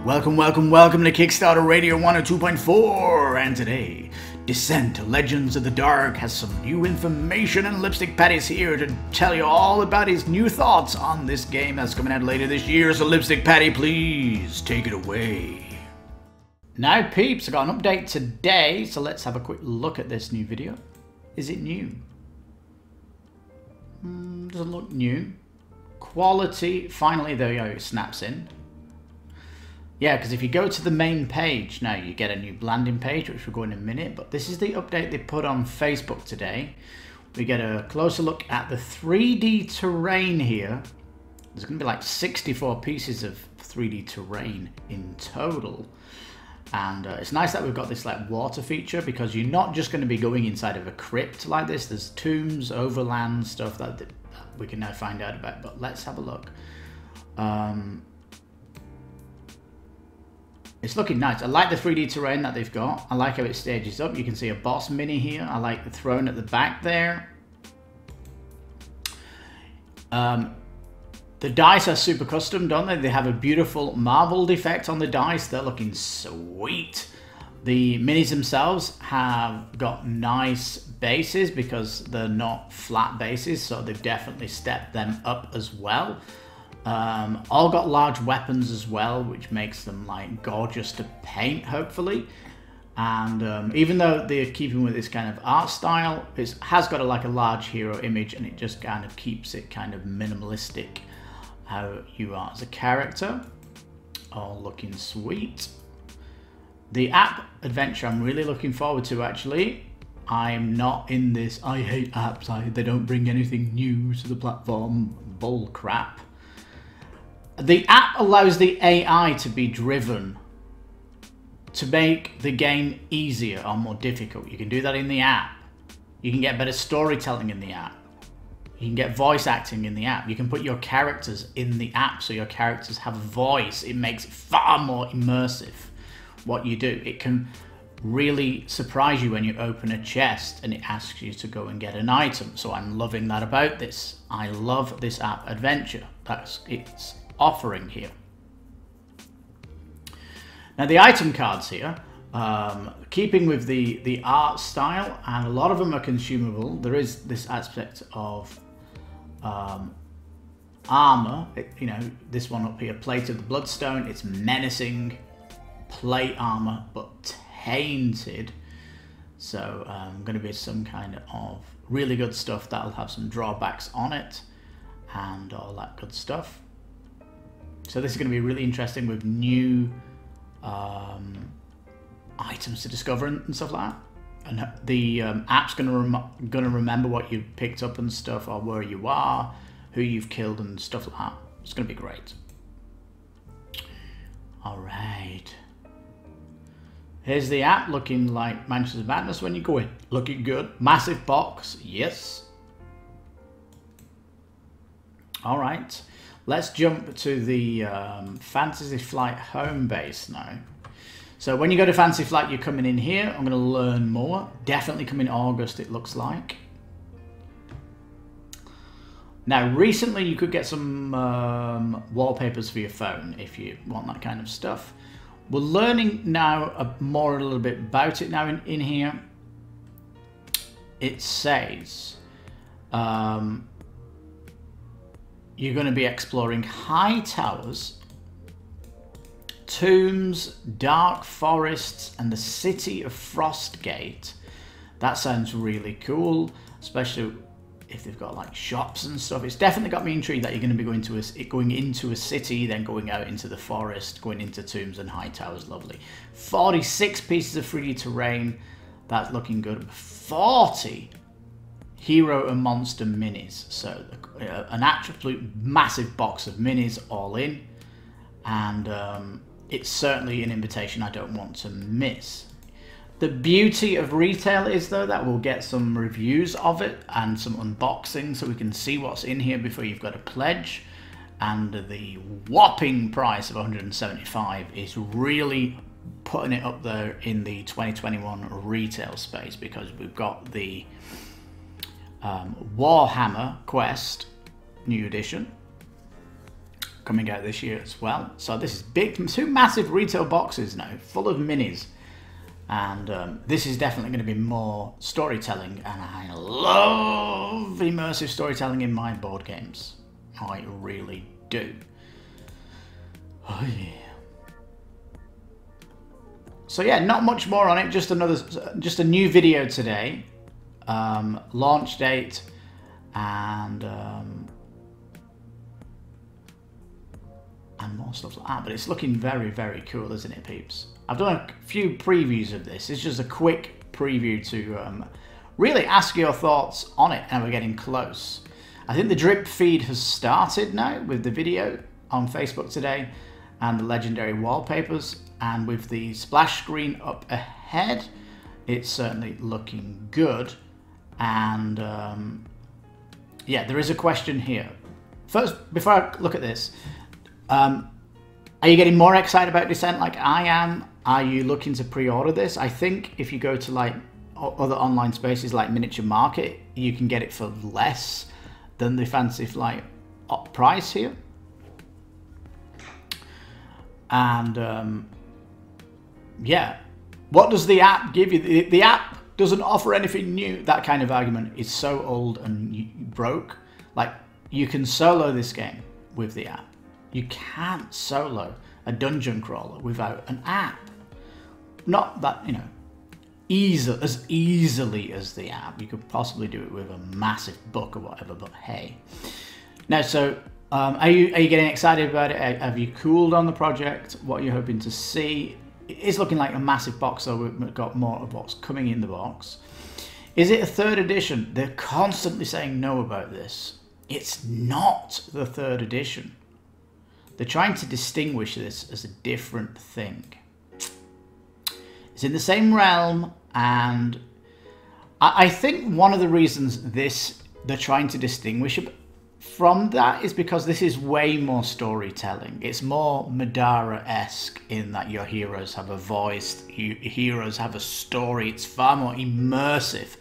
Welcome, welcome, welcome to Kickstarter Radio 102.4, and today, Descent to Legends of the Dark has some new information, and Lipstickpaddy's here to tell you all about his new thoughts on this game that's coming out later this year. So Lipstickpaddy, please take it away. Now peeps, I got an update today, so let's have a quick look at this new video. Is it new? Doesn't look new. Quality, finally there you go, it snaps in. Yeah, because if you go to the main page now, you get a new landing page, which we'll go in a minute. But this is the update they put on Facebook today. We get a closer look at the 3D terrain here. There's going to be like 64 pieces of 3D terrain in total. And it's nice that we've got this like water feature, because you're not just going to be going inside of a crypt like this. There's tombs, overland stuff that we can now find out about. But let's have a look. It's looking nice. I like the 3D terrain that they've got. I like how it stages up. You can see a boss mini here. I like the throne at the back there. The dice are super custom, don't they? They have a beautiful marbled effect on the dice. They're looking sweet. The minis themselves have got nice bases because they're not flat bases, so they've definitely stepped them up as well. All got large weapons as well, which makes them like gorgeous to paint, hopefully. And even though they're keeping with this kind of art style, it has got like a large hero image, and it just kind of keeps it kind of minimalistic how you are as a character. All looking sweet. The app adventure I'm really looking forward to, actually. I'm not in this I hate apps, they don't bring anything new to the platform bull crap. The app allows the AI to be driven to make the game easier or more difficult. You can do that in the app. You can get better storytelling in the app. You can get voice acting in the app. You can put your characters in the app so your characters have a voice. It makes it far more immersive what you do. It can really surprise you when you open a chest and it asks you to go and get an item. So I'm loving that about this. I love this app adventure. That's its offering here. Now the item cards here, keeping with the art style, and a lot of them are consumable. There is this aspect of armor. You know, this one up here, Plate of the Bloodstone. It's menacing plate armor, but tainted. So going to be some kind of really good stuff that'll have some drawbacks on it and all that good stuff. So this is going to be really interesting with new items to discover and stuff like that. And the app's going to remember what you picked up and stuff, or where you are, who you've killed and stuff like that. It's going to be great. All right. Here's the app looking like Manchester Madness when you go in. Looking good. Massive box. Yes. All right. Let's jump to the Fantasy Flight home base now. So when you go to Fantasy Flight, you're coming in here. I'm going to learn more. Definitely come in August, it looks like. Now, recently you could get some wallpapers for your phone if you want that kind of stuff. We're learning now a little bit about it now in here. It says you're going to be exploring high towers, tombs, dark forests, and the city of Frostgate. That sounds really cool, especially if they've got like shops and stuff. It's definitely got me intrigued that you're going to be going into a city, then going out into the forest, going into tombs and high towers. Lovely. 46 pieces of 3D terrain. That's looking good. 40 hero and monster minis. So an absolute massive box of minis all in. And it's certainly an invitation I don't want to miss. The beauty of retail is, though, that we'll get some reviews of it and some unboxing so we can see what's in here before you've got to pledge. And the whopping price of $175 is really putting it up there in the 2021 retail space, because we've got the Warhammer Quest new edition coming out this year as well. So this is big, 2 massive retail boxes now, full of minis. And this is definitely going to be more storytelling, and I love immersive storytelling in my board games. I really do. Oh yeah. So yeah, not much more on it. Just a new video today. Launch date and more stuff like that. But it's looking very, very cool, isn't it, peeps? I've done a few previews of this. It's just a quick preview to really ask your thoughts on it, and we're getting close. I think the drip feed has started now with the video on Facebook today and the legendary wallpapers, and with the splash screen up ahead, it's certainly looking good. And yeah, there is a question here. First, before I look at this, are you getting more excited about Descent like I am? Are you looking to pre-order this? I think if you go to like other online spaces like Miniature Market, you can get it for less than the Fantasy Flight price here. And yeah, what does the app give you? The app doesn't offer anything new. That kind of argument is so old and broke. Like, you can solo this game with the app. You can't solo a dungeon crawler without an app. Not that, you know, as easily as the app. You could possibly do it with a massive book or whatever, but hey. Now, so are you getting excited about it? Have you cooled on the project? What are you hoping to see? It's looking like a massive box, so we've got more of what's coming in the box. Is it a 3rd edition? They're constantly saying no about this. It's not the 3rd edition. They're trying to distinguish this as a different thing. It's in the same realm, and I think one of the reasons they're trying to distinguish it from that is because this is way more storytelling. It's more Madara-esque in that your heroes have a voice, heroes have a story. It's far more immersive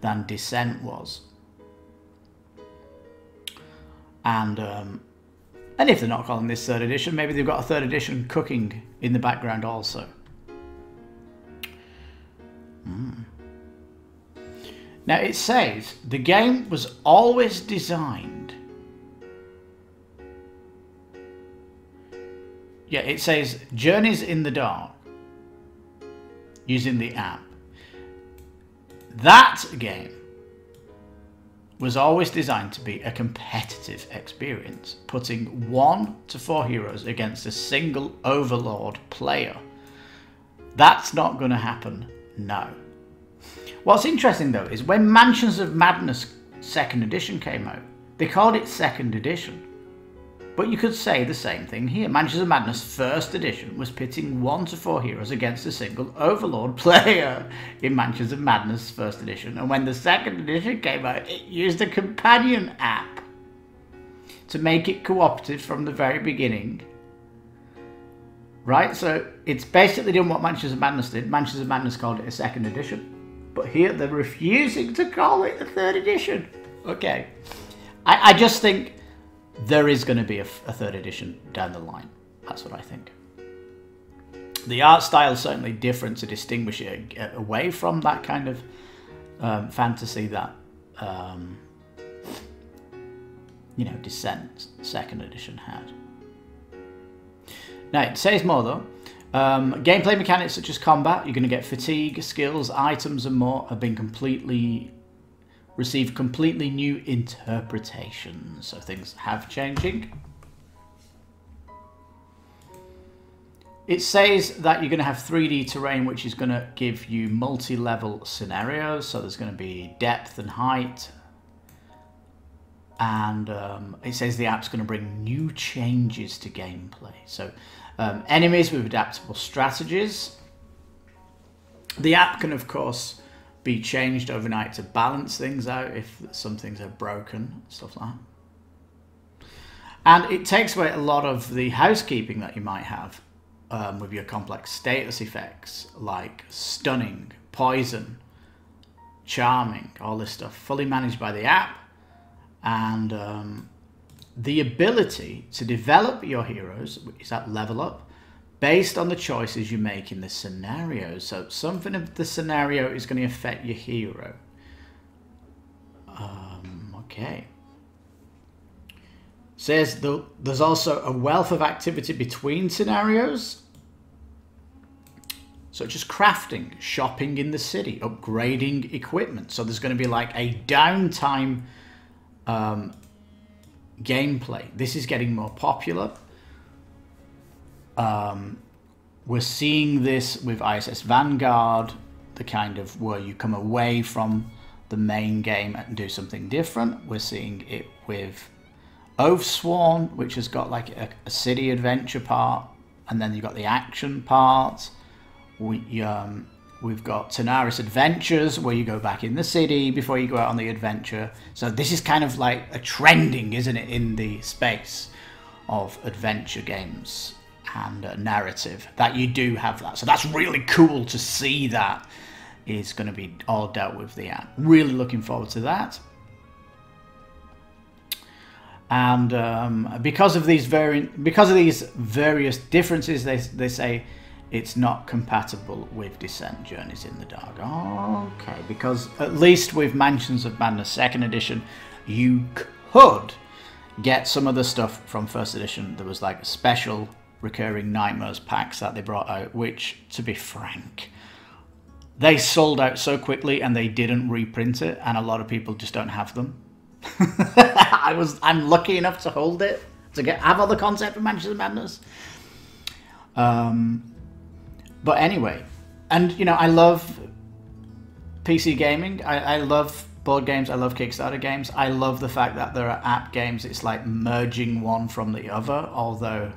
than Descent was. And if they're not calling this 3rd edition, maybe they've got a 3rd edition cooking in the background also. Now it says the game was always designed. Yeah, it says Journeys in the Dark using the app. That game was always designed to be a competitive experience, putting 1 to 4 heroes against a single overlord player. That's not going to happen now. What's interesting though is when Mansions of Madness 2nd edition came out, they called it 2nd edition. But you could say the same thing here. Mansions of Madness 1st edition was pitting 1 to 4 heroes against a single overlord player in Mansions of Madness 1st edition. And when the 2nd edition came out, it used a companion app to make it cooperative from the very beginning. Right? So it's basically done what Mansions of Madness did. Mansions of Madness called it a 2nd edition. But here they're refusing to call it a 3rd edition. Okay. I just think there is going to be a 3rd edition down the line. That's what I think. The art style is certainly different to distinguish it away from that kind of fantasy that, you know, Descent 2nd edition had. Now, it says more though. Gameplay mechanics such as combat, you're going to get fatigue, skills, items and more have been received completely new interpretations. So things have changing. It says that you're going to have 3D terrain, which is going to give you multi-level scenarios. So there's going to be depth and height. And it says the app's going to bring new changes to gameplay. So enemies with adaptable strategies. The app can, of course, be changed overnight to balance things out if some things are broken, stuff like that. And it takes away a lot of the housekeeping that you might have with your complex status effects like stunning, poison, charming, all this stuff, fully managed by the app. And the ability to develop your heroes, which is that level up, based on the choices you make in the scenario. So something of the scenario is going to affect your hero. Okay. Says there's also a wealth of activity between scenarios, such as crafting, shopping in the city, upgrading equipment. So there's going to be like a downtime gameplay. This is getting more popular. We're seeing this with ISS Vanguard, the kind of where you come away from the main game and do something different. We're seeing it with Oathsworn, which has got like a city adventure part, and then you've got the action part. We've got Tenaris Adventures, where you go back in the city before you go out on the adventure. So this is kind of like a trending, isn't it, in the space of adventure games and narrative, that you do have that. So that's really cool to see that is going to be all dealt with the app. Really looking forward to that. And because of these various differences, they say it's not compatible with Descent Journeys in the Dark. Okay, because at least with Mansions of Madness 2nd edition, you could get some of the stuff from 1st edition. There was like a special recurring Nightmares packs that they brought out, which, to be frank, they sold out so quickly and they didn't reprint it, and a lot of people just don't have them. I'm lucky enough to hold it, to have all the concept of Mansions of Madness. But anyway, and you know, I love PC gaming. I love board games. I love Kickstarter games. I love the fact that there are app games. It's like merging one from the other, although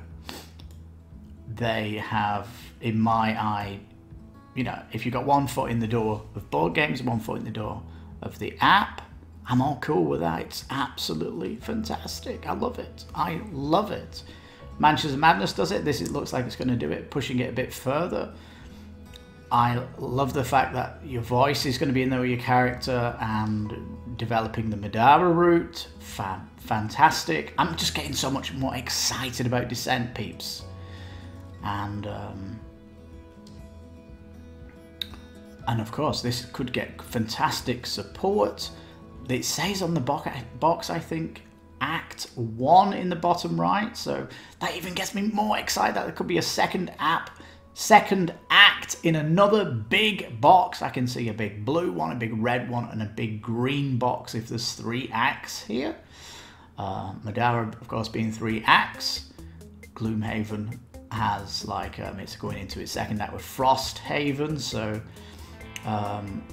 they have, in my eye, you know, if you've got one foot in the door of board games, one foot in the door of the app, I'm all cool with that. It's absolutely fantastic. I love it. I love it. Mansions of Madness does it. It looks like it's going to do it, pushing it a bit further. I love the fact that your voice is going to be in there with your character, and developing the Madara route. Fantastic. I'm just getting so much more excited about Descent, peeps. And of course, this could get fantastic support. It says on the box, I think, Act 1 in the bottom right, so that even gets me more excited that there could be a second act in another big box. I can see a big blue one, a big red one, and a big green box if there's 3 acts here. Madara, of course, being 3 acts. Gloomhaven has like it's going into its second act with Frosthaven, so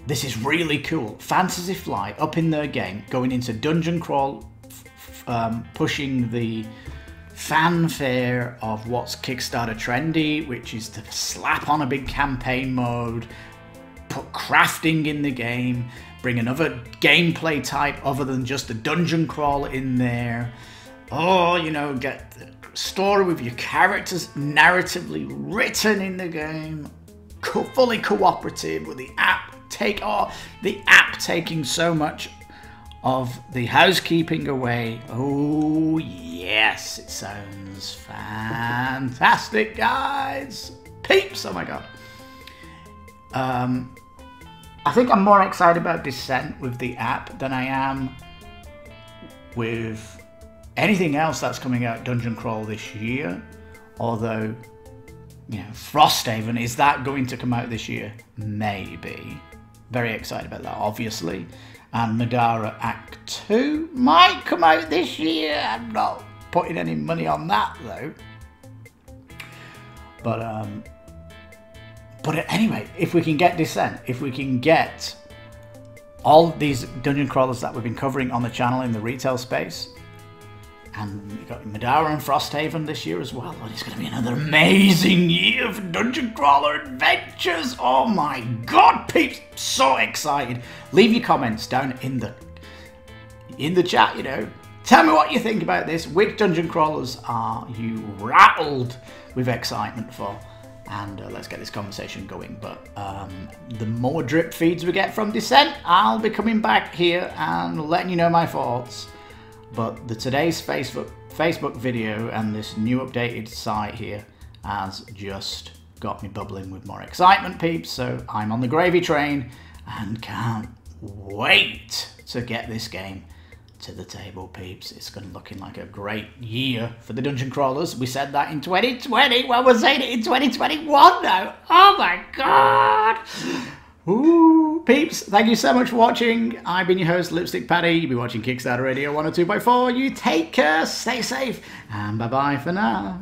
this is really cool. Fantasy Flight up in their game, going into dungeon crawl, pushing the fanfare of what's Kickstarter trendy, which is to slap on a big campaign mode, put crafting in the game, bring another gameplay type other than just a dungeon crawl in there. Oh, you know, get the story with your characters narratively written in the game, fully cooperative with the app taking so much of the housekeeping away. Oh yes, it sounds fantastic, guys. Peeps, oh my god. I think I'm more excited about Descent with the app than I am with anything else that's coming out Dungeon Crawl this year. Although, you know, Frosthaven, is that going to come out this year? Maybe. Very excited about that, obviously. And Madara Act 2 might come out this year. I'm not putting any money on that, though. But anyway, if we can get Descent, if we can get all these dungeon crawlers that we've been covering on the channel in the retail space, and you've got Madara and Frosthaven this year as well. And it's going to be another amazing year for Dungeon Crawler Adventures. Oh my god, peeps. So excited. Leave your comments down in the chat, you know. Tell me what you think about this. Which Dungeon Crawlers are you rattled with excitement for? And let's get this conversation going. But the more drip feeds we get from Descent, I'll be coming back here and letting you know my thoughts. but today's Facebook video and this new updated site here has just got me bubbling with more excitement, peeps. So I'm on the gravy train and can't wait to get this game to the table, peeps. It's going to looking like a great year for the dungeon crawlers. We said that in 2020. Well, we're saying it in 2021 now. Oh my god. Ooh, peeps, thank you so much for watching. I've been your host, Lipstickpaddy. You've been watching Kickstarter Radio 102.4. You take care, stay safe, and bye-bye for now.